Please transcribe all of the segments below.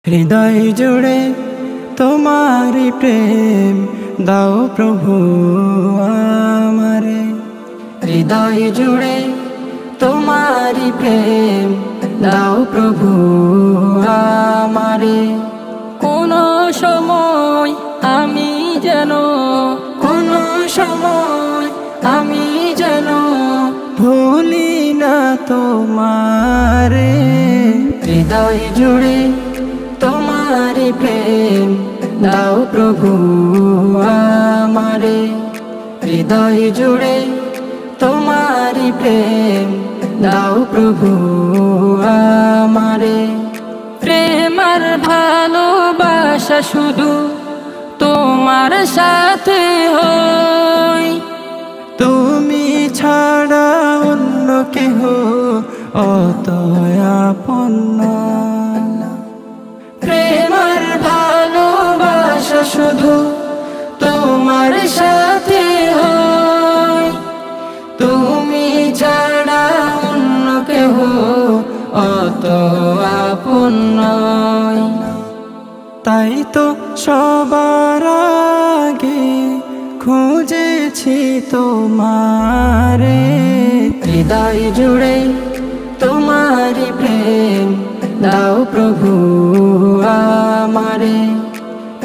হৃদয় জুড়ে তোমারি প্রেম দাও প্রভু আমারে। হৃদয় জুড়ে তোমারি প্রেম দাও প্রভু আমারে। কোন সময় আমি যেন কোন সময় আমি যেন ভুলি না তোমারে। হৃদয় জুড়ে তোমারি প্রেম দাও প্রভু আমারে। হৃদয় জুড়ে তোমারি প্রেম দাও প্রভু আমারে। প্রেম আর ভালোবাসা শুধু তোমার সাথে হয়, তুমি ছাড়া অন্য কেহ অত আপন না। প্রেম আর ভালোবাসা শুধু তোমার সাথে হয়, তুমি ছাড়া অন্য কেহ অত আপন নয়। তাই তো সবার আগে খুঁজেছি তোমারে। হৃদয় জুড়ে তোমারি প্রেম দাও প্রভু আমারে।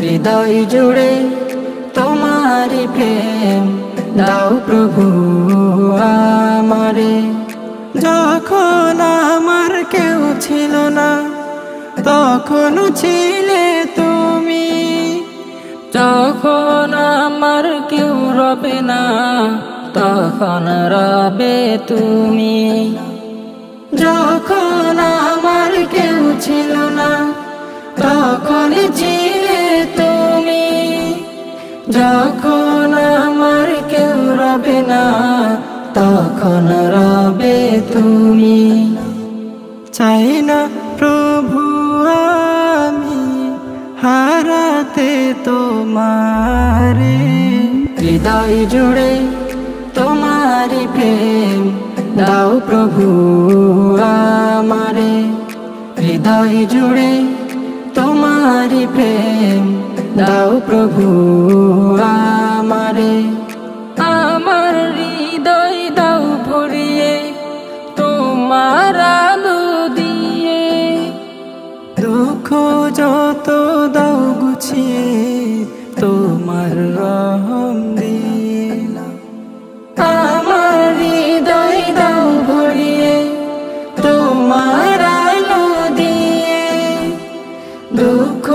হৃদয় জুড়ে তোমারি প্রেম দাও প্রভু আমারে। যখন আমার কেউ ছিল না তখন ছিলে তুমি, যখন আমার কেউ রবে না তখন রবে তুমি। যখন আমার কেউ ছিল না তখন ছিলে তুমি, যখন আমার কেউ রবে না তখন রবে তুমি। চাই না প্রভু আমি হারাতে তোমারে। হৃদয় জুড়ে তোমারি প্রেম দাও প্রভু আমারে। হৃদয় জুড়ে তোমারি প্রেম দাও প্রভু আমারে। আমার হৃদয় দাও ভরিয়ে তোমার আলো দিয়ে, দুঃখ যত দাও গুছিয়ে তোমার রহম দিয়ে। আমার হৃদয় দাও ভরিয়ে তোমার আলো দিয়ে, দুঃখ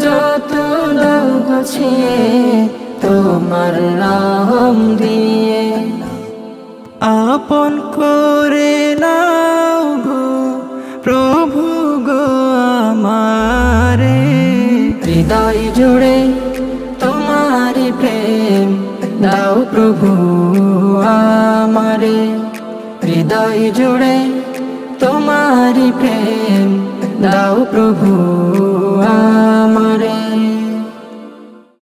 যত দাও গুছিয়ে তোমার রহম দিয়ে। আপন করে নাও গো প্রভু গো আমারে। হৃদয় জুড়ে তোমারি প্রেম দাও প্রভু আমারে। হৃদয় জুড়ে তোমারি প্রেম দাও প্রভু